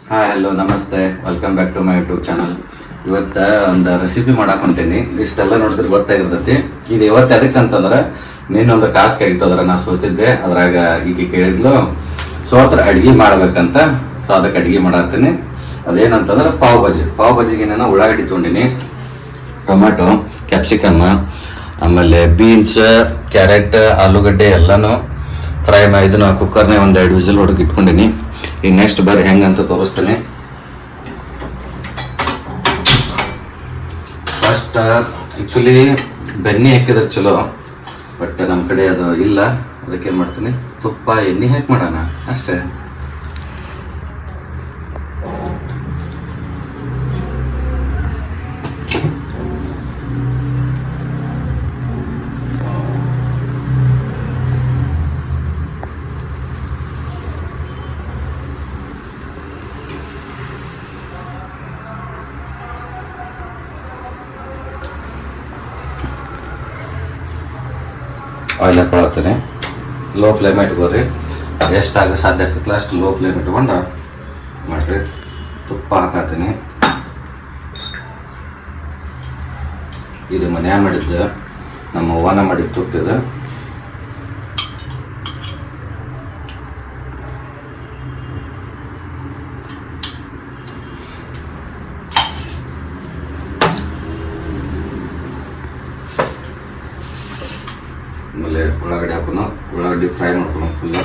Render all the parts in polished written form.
Hi hello ನಮಸ್ತೆ, welcome back to my YouTube channel. ಇವತ್ತು ಒಂದು ರೆಸಿಪಿ ಮಾಡಕ್ಕೆ ಹೊಂಟೀನಿ. ಇಷ್ಟೆಲ್ಲ ನೋಡಿದ್ರೆ ಗೊತ್ತಾಗಿರ್ತೈತಿ. ಇದು ಇವತ್ತು ಎದಕ್ಕೆ ಅಂತಂದ್ರೆ ನೀನೊಂದು ಟಾಸ್ಕ್ ಆಗಿತ್ತಂದ್ರೆ ನಾ ಸೋತಿದ್ದೆ. ಅದ್ರಾಗ ಈಗ ಕೇಳಿದ್ಲು ಸೋತ್ರ ಅಡುಗೆ ಮಾಡ್ಬೇಕಂತ. ಸೊ ಅದಕ್ಕೆ ಅಡುಗೆ ಮಾಡತ್ತೀನಿ. ಅದೇನಂತಂದ್ರೆ ಪಾವ್ ಭಾಜಿಗೆ ನಾನು ಉಳ್ಳಾಗಡ್ಡಿ ತೊಗೊಂಡಿನಿ, ಟೊಮ್ಯಾಟೊ, ಕ್ಯಾಪ್ಸಿಕಮ್, ಆಮೇಲೆ ಬೀನ್ಸ್, ಕ್ಯಾರೆಟ್, ಆಲೂಗಡ್ಡೆ ಎಲ್ಲನೂ ಫ್ರೈ ಇದನ್ನ ಕುಕ್ಕರ್ನೇ ಒಂದು 2 ವಿಸಿಲ್ ಹೊಡೆದು ಇಟ್ಕೊಂಡಿನಿ. ಈಗ ನೆಕ್ಸ್ಟ್ ಬರ್ರಿ ಹೆಂಗಂತ ತೋರಿಸ್ತೀನಿ. ಫಸ್ಟ್ ಆ್ಯಕ್ಚುಲಿ ಬೆಣ್ಣೆ ಹಾಕಿದ್ರೆ ಚಲೋ, ಬಟ್ ನಮ್ಮ ಕಡೆ ಅದು ಇಲ್ಲ. ಅದಕ್ಕೆ ಏನು ಮಾಡ್ತೀನಿ, ತುಪ್ಪ ಎಣ್ಣೆ ಹಾಕಿ ಮಾಡೋಣ ಅಷ್ಟೇ. ಆಯಿಲ್ ಹಾಕೊಳತ್ತೇನೆ. ಲೋ ಫ್ಲೇಮ್ ಇಟ್ಕೋರಿ. ಎಷ್ಟಾಗ ಸಾಧ್ಯ ಆಗ್ತೈತಲ್ಲ ಅಷ್ಟು ಲೋ ಫ್ಲೇಮ್ ಇಟ್ಕೊಂಡು ಮಾಡಿರಿ. ತುಪ್ಪ ಹಾಕತ್ತೀನಿ. ಇದು ಮನ್ಯಾಗ ಮಾಡಿದ್ದು, ನಮ್ಮ ಅವ್ವನ ಮಾಡಿದ ತುಪ್ಪ ಇದು. ಆಮೇಲೆ ಉಳ್ಳಾಗಡ್ಡಿ ಹಾಕೋಣ. ಉಳ್ಳಾಗಡ್ಡಿ ಫ್ರೈ ಮಾಡ್ಕೊಳ ಫುಲ್ಲ.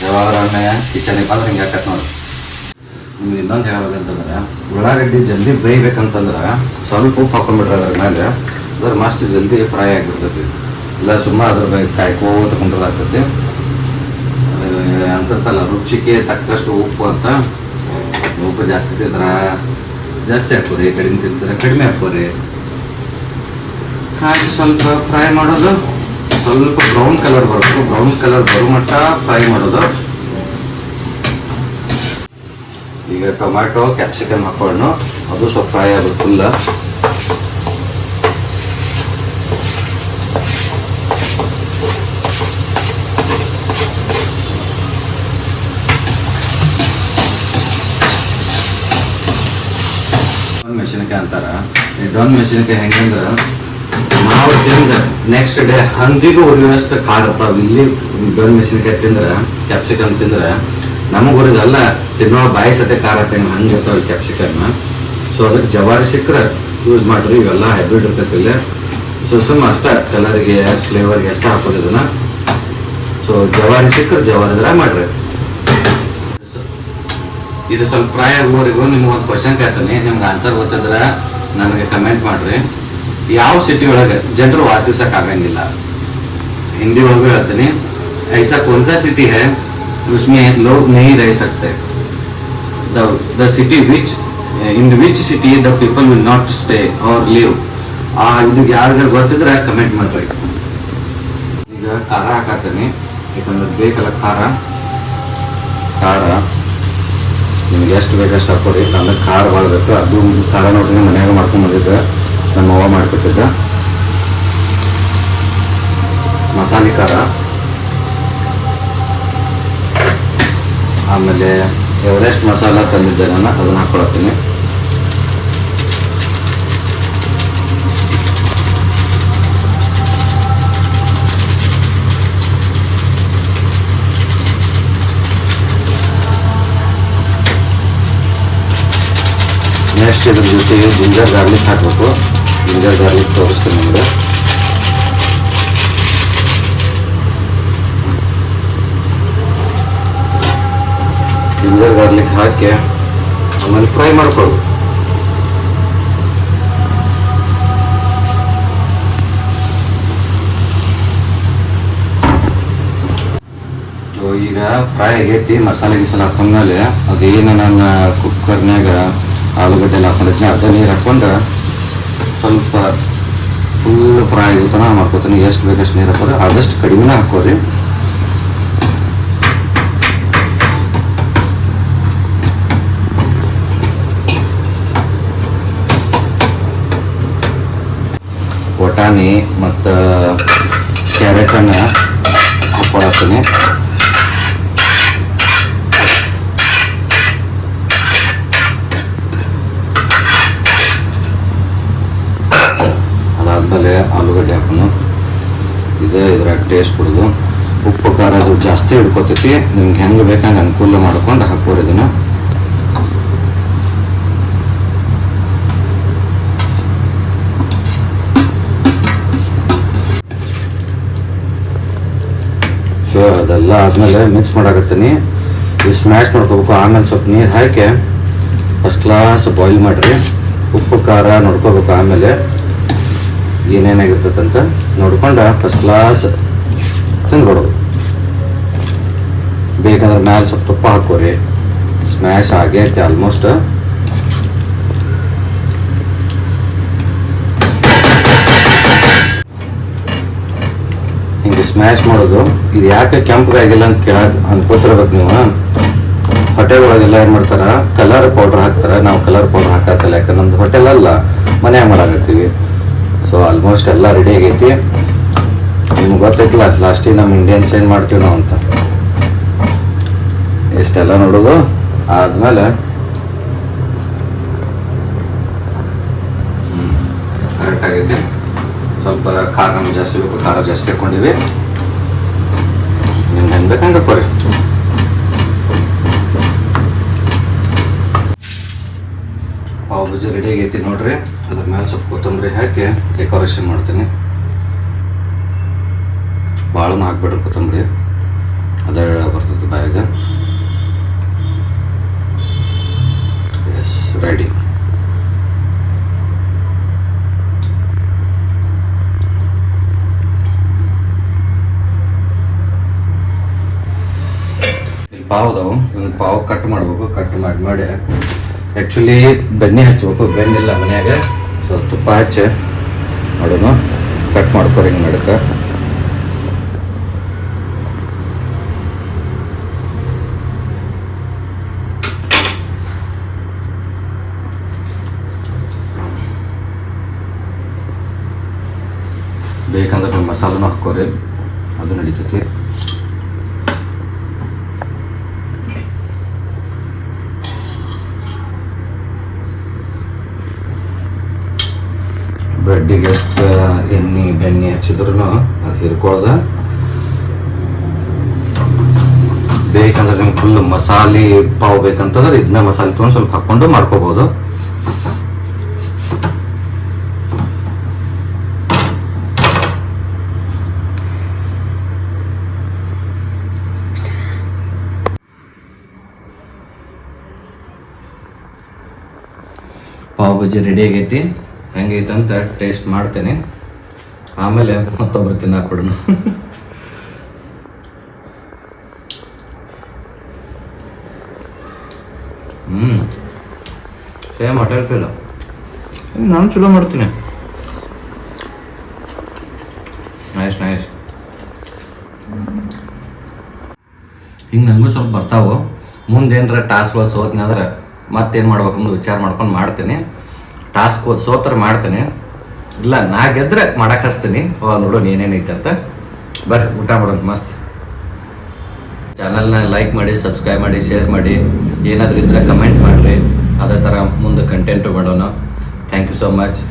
ಯಾವಾಗ ಕಿಚನಿಗೆ ಬಂದ್ರೆ ಹಿಂಗೆ ಹಾಕತ್ ನೋಡಿ. ನಿಮ್ಗೆ ಇನ್ನೊಂದು ಹೇಳ್ಬೇಕಂತಂದ್ರೆ, ಉಳ್ಳಾಗಡ್ಡಿ ಜಲ್ದಿ ಬೇಯ್ಬೇಕಂತಂದ್ರೆ ಸ್ವಲ್ಪ ಉಪ್ಪು ಹಾಕೊಂಡ್ಬಿಟ್ರೆ ಅದ್ರ ಮೇಲೆ ಅದ್ರ ಮಸ್ತ್ ಜಲ್ದಿ ಫ್ರೈ ಆಗಿಬಿಡ್ತೈತಿ. ಇಲ್ಲ ಸುಮ್ಮನೆ ಅದ್ರ ಬಗ್ಗೆ ಕಾಯ್ಕೋತ ಕುಂಡ್ರದಾಗ್ತೈತಿ. ಅಂತಲ್ಲ ರುಚಿಗೆ ತಕ್ಕಷ್ಟು ಉಪ್ಪು ಅಂತ. ಉಪ್ಪು ಜಾಸ್ತಿ ತಿಂದ್ರೆ ಜಾಸ್ತಿ ಹಾಕೋರಿ, ಕಡಿಮೆ ತಿಂತಾರೆ ಕಡಿಮೆ ಹಾಕೋರಿ. ಹಾಕಿ ಸ್ವಲ್ಪ ಫ್ರೈ ಮಾಡೋದು. ಸ್ವಲ್ಪ ಬ್ರೌನ್ ಕಲರ್ ಬರಬೇಕು. ಬ್ರೌನ್ ಕಲರ್ ಬರೋ ಮಟ್ಟ ಫ್ರೈ ಮಾಡೋದು. ಈಗ ಟೊಮ್ಯಾಟೊ, ಕ್ಯಾಪ್ಸಿಕಮ್ ಹಾಕೊಂಡು ಅದು ಸ್ವಲ್ಪ ಫ್ರೈ ಆಗೋದು ಫುಲ್ಲ. ಮೆಣಸಿನಕಾಯಿ ಅಂತಾರ. ಈ ಡೊಣ್ ಮೆಣಸಿನಕಾಯಿ ಹೆಂಗಂದ್ರೆ ನಾವು ತಿಂದ್ರೆ ನೆಕ್ಸ್ಟ್ ಡೇ ಹಂದಿಗೂ ಉರಿಯುವಷ್ಟು ಖಾರ ಇರ್ತಾವೆ. ಇಲ್ಲಿ ಡೊಣ್ ಮೆಣಸಿನಕಾಯಿ ತಿಂದ್ರೆ, ಕ್ಯಾಪ್ಸಿಕಮ್ ತಿಂದ್ರೆ ನಮಗೆ ಉರಿದಲ್ಲ ತಿನ್ನೋ ಬಾಯಿ ಸತೆ ಖಾರ ಹಾಕಂಗೆ ಹಂಗೆ ಇರ್ತಾವೆ ಕ್ಯಾಪ್ಸಿಕಮ್. ಸೊ ಅದಕ್ಕೆ ಜವಾರಿ ಸಿಕ್ಕರೆ ಯೂಸ್ ಮಾಡಿರಿ. ಇವೆಲ್ಲ ಹೈಬ್ರಿಡ್ ಇರ್ತೈತಿಲ್ಲ. ಸೊ ಸುಮ್ಮ ಅಷ್ಟೇ ಕಲರಿಗೆ ಫ್ಲೇವರ್ಗೆ ಅಷ್ಟೇ ಹಾಕೋದು ಇದನ್ನ. ಸೊ ಜವಾರಿ ಸಿಕ್ಕರೆ ಜವಾರಿದ್ರೆ ಮಾಡಿರಿ. ಇದು ಸ್ವಲ್ಪ ಫ್ರೈ ಆಗೋವರೆಗೂ ನಿಮ್ಗೆ ಒಂದು ಕ್ವಶನ್ ಕೇಳ್ತೀನಿ. ನಿಮ್ಗೆ ಆನ್ಸರ್ ಗೊತ್ತಿದ್ರೆ ನನಗೆ ಕಮೆಂಟ್ ಮಾಡಿರಿ. ಯಾವ ಸಿಟಿ ಒಳಗೆ ಜನರು ವಾಸಿಸೋಕ್ಕಾಗಂಗಿಲ್ಲ? ಹಿಂದಿ ಒಳಗೂ ಹೇಳ್ತೀನಿ. ऐसा कौन सा सिटी है उसमें लोग नहीं रह सकते? the city which in which city the people will not stay or live? ಇದು ಯಾರಿಗಾರು ಗೊತ್ತಿದ್ರೆ ಕಮೆಂಟ್ ಮಾಡ್ರಿ. ಈಗ ಖಾರ ಹಾಕತ್ತೀನಿ, ಯಾಕಂದ್ರೆ ಬೇಕಲ್ಲ ಖಾರ ನಿಮ್ಗೆ ಎಷ್ಟು ಬೇಕಷ್ಟು ಹಾಕೋರಿ. ಅಂದ್ರೆ ಖಾರ ಮಾಡಬೇಕು. ಅದು ಖಾರ ನೋಡ್ರಿ ಮನ್ಯಾಗ ಮಾಡ್ಕೊಂಡು ಬಂದಿದ್ದೆ, ನಮ್ಮ ಅವ್ವ ಮಾಡ್ಕೊತಿದ್ದ. ಮಸಾಲೆ ಖಾರ, ಆಮೇಲೆ ಎವರೆಸ್ಟ್ ಮಸಾಲ ತಂದಿದ್ದೆ ನಾನು, ಅದನ್ನು ಹಾಕೊಳತ್ತೀನಿ. ನೆಕ್ಸ್ಟ್ ಇದ್ರ ಜೊತೆಗೆ ಜಿಂಜರ್ ಗಾರ್ಲಿಕ್ ಹಾಕಬೇಕು. ಜಿಂಜರ್ ಗಾರ್ಲಿಕ್ ತೋರಿಸ್ತೀನಿ ನಿಮಗೆ. ಜಿಂಜರ್ ಗಾರ್ಲಿಕ್ ಹಾಕಿ ಆಮೇಲೆ ಫ್ರೈ ಮಾಡ್ಕೊಳ್ಳಿ. ಈಗ ಫ್ರೈ ಆಗೈತಿ. ಮಸಾಲೆ ಗಿಸಾಲೆ ಹಾಕೊಂಡ್ಮೇಲೆ ಅದೇನು ನಾನು ಕುಕ್ಕರ್ನಾಗ ಆಲೂಗಡ್ಡೆ ಎಲ್ಲ ಹಾಕೊಂಡಿದ್ದೀನಿ ಅದೇ ನೀರು ಹಾಕ್ಕೊಂಡು ಸ್ವಲ್ಪ ಫುಲ್ ಫ್ರೈ ಆಗಿರ್ತಾನೆ ಮಾಡ್ಕೊತೀನಿ. ಎಷ್ಟು ಬೇಕಷ್ಟು ನೀರು ಹಾಕೋರಿ, ಆದಷ್ಟು ಕಡಿಮೆನೇ ಹಾಕೋರಿ. ಬಟಾಣಿ ಮತ್ತು ಕ್ಯಾರೆಟನ್ನು ಹಾಕ್ಕೊಳತ್ತೀನಿ. ಇದ್ರಾಗ ಟೇಸ್ಟ್ ಕೊಡೋದು. ಉಪ್ಪು ಖಾರ ಅದು ಜಾಸ್ತಿ ಹಿಡ್ಕೊತೈತಿ, ನಿಮ್ಗೆ ಹೆಂಗೆ ಬೇಕಂಗೆ ಅನುಕೂಲ ಮಾಡ್ಕೊಂಡು ಹಾಕೋರಿ ಇದನ್ನು. ಸೊ ಅದೆಲ್ಲ ಆದಮೇಲೆ ಮಿಕ್ಸ್ ಮಾಡಾಕತ್ತೀನಿ. ಈ ಸ್ಮ್ಯಾಶ್ ಮಾಡ್ಕೋಬೇಕು. ಆಮೇಲೆ ಸ್ವಲ್ಪ ನೀರು ಹಾಕಿ ಫಸ್ಟ್ ಕ್ಲಾಸ್ ಬಾಯ್ಲ್ ಮಾಡಿರಿ. ಉಪ್ಪು ಖಾರ ನೋಡ್ಕೋಬೇಕು, ಆಮೇಲೆ ಏನೇನಾಗಿರ್ತೈತಂತ ನೋಡ್ಕೊಂಡು ಫಸ್ಟ್ ಕ್ಲಾಸ್ ತಿಂದ್ಬಿಡೋದು. ಬೇಕಂದ್ರೆ ಮ್ಯಾಲೆ ಸ್ವಲ್ಪ ತುಪ್ಪ ಹಾಕೋರಿ. ಸ್ಮ್ಯಾಶ್ ಆಗೈತೆ ಆಲ್ಮೋಸ್ಟ್. ಹಿಂಗೆ ಸ್ಮ್ಯಾಶ್ ಮಾಡೋದು. ಇದು ಯಾಕೆ ಕೆಂಪಗಾಗಿಲ್ಲ ಅಂತ ಕೇಳಕ್ಕೆ ಅನ್ಕೋತಿರ್ಬೇಕು ನೀವು. ಹೋಟೆಲ್ ಒಳಗೆಲ್ಲ ಏನು ಮಾಡ್ತಾರೆ, ಕಲರ್ ಪೌಡ್ರ್ ಹಾಕ್ತಾರೆ. ನಾವು ಕಲರ್ ಪೌಡ್ರ್ ಹಾಕತ್ತಿಲ್ಲ, ಯಾಕಂದ್ರೆ ನಮ್ದು ಹೋಟೆಲ್ ಅಲ್ಲ, ಮನ್ಯಾಗ ಮಾಡಾಕತ್ತೀವಿ. ಸೊ ಆಲ್ಮೋಸ್ಟ್ ಎಲ್ಲ ರೆಡಿ ಆಗೈತಿ. ನಿಮ್ಗೆ ಗೊತ್ತೈತಿಲ್ಲ ಲಾಸ್ಟಿಗೆ ನಮ್ಮ ಇಂಡಿಯನ್ಸ್ ಏನು ಮಾಡ್ತೀವಿ ನಾವು ಅಂತ. ಇಷ್ಟೆಲ್ಲ ನೋಡೋದು ಆದಮೇಲೆ ಕರೆಕ್ಟ್ ಆಗೈತಿ. ಸ್ವಲ್ಪ ಖಾರ ನಮ್ಗೆ ಜಾಸ್ತಿ ಬೇಕು, ಖಾರ ಜಾಸ್ತಿ ಹಾಕ್ಕೊಂಡಿವಿ. ನಿಮ್ಗೆ ಹೆಂಗೆ ಬೇಕಂಗೆ ಹಾಕೋರಿ. ಪಾವ್ ಭಾಜಿ ರೆಡಿ ಆಗೈತಿ ನೋಡ್ರಿ. ಅದ್ರ ಮೇಲೆ ಸ್ವಲ್ಪ ಕೊತ್ತಂಬರಿ ಹಾಕಿ ಡೆಕೋರೇಷನ್ ಮಾಡ್ತೀನಿ. ಭಾಳನೂ ಹಾಕ್ಬೇಡ್ರಿ ಕೊತ್ತಂಬರಿ, ಅದೇ ಬರ್ತೈತಿ ಬಾಯಾಗ. Yes, ready. ಇಲ್ಲಿ ಪಾವ್ ಅದಾವು, ಒಂದು ಪಾವ್ ಕಟ್ ಮಾಡ್ಬೇಕು. ಕಟ್ ಮಾಡಿ ಆ್ಯಕ್ಚುಲಿ ಬೆಣ್ಣೆ ಹಚ್ಬೇಕು, ಬೆನ್ನಿಲ್ಲ ಮನ್ಯಾಗ. ಸೊ ತುಪ್ಪ ಹಚ್ಚಿ ಮಾಡೋದು. ಕಟ್ ಮಾಡ್ಕೊರಿ ಹಿಂಗೆ ನಡಕ್ಕೆ. ಬೇಕಂದ್ರೆ ನಮ್ಮ ಮಸಾಲನೂ ಹಾಕೋರಿ, ಅದು ನಡೀತೈತಿ. ಬ್ರೆಡ್ಡಿಗೆ ಎಷ್ಟು ಎಣ್ಣೆ ಬೆಣ್ಣೆ ಹಚ್ಚಿದ್ರು ಅದು ಹಿರ್ಕೊಳ್ದ. ಬೇಕಂದ್ರೆ ನಿಮ್ಗೆ ಫುಲ್ ಮಸಾಲೆ ಪಾವ್ ಬೇಕಂತಂದ್ರೆ ಇದನ್ನ ಮಸಾಲೆ ತೊಗೊಂಡು ಸ್ವಲ್ಪ ಹಾಕ್ಕೊಂಡು ಮಾಡ್ಕೋಬೋದು. ಪಾವ್ ಭಾಜಿ ರೆಡಿ ಆಗೈತಿ. ಹೆಂಗೈತೆ ಅಂತ ಟೇಸ್ಟ್ ಮಾಡ್ತೇನೆ, ಆಮೇಲೆ ಮತ್ತೊಬ್ರು ತಿನ್ನಾಕ ಕೊಡೋಣ. Same hotel feel. ನಾನು ಚಲೋ ಮಾಡ್ತೀನಿ. Nice nice. ಹಿಂಗೆ ನನಗೂ ಸ್ವಲ್ಪ ಬರ್ತಾವೆ. ಮುಂದೆ ಏನರ ಟಾಸ್ಕ್ಗಳು ಸೋತ್ನಿ ಅಂದ್ರೆ ಮತ್ತೇನು ಮಾಡ್ಬೇಕಂದು ವಿಚಾರ ಮಾಡ್ಕೊಂಡು ಮಾಡ್ತೀನಿ. ಟಾಸ್ಕ್ ಸೋತ್ರ ಮಾಡ್ತೀನಿ, ಇಲ್ಲ ನಾ ಗೆದ್ರೆ ಮಾಡಕ್ಕೆ ಹಚ್ತೀನಿ. ನೋಡೋಣ ಏನೇನೈತೆ ಅಂತ. ಬರ್ರಿ ಊಟ ಮಾಡೋಣ ಮಸ್ತ್. ಚಾನಲ್ನ ಲೈಕ್ ಮಾಡಿ, ಸಬ್ಸ್ಕ್ರೈಬ್ ಮಾಡಿ, ಶೇರ್ ಮಾಡಿ. ಏನಾದರೂ ಇದ್ರೆ ಕಮೆಂಟ್ ಮಾಡಿರಿ. ಅದೇ ಥರ ಮುಂದೆ ಕಂಟೆಂಟು ಮಾಡೋಣ. Thank you so much.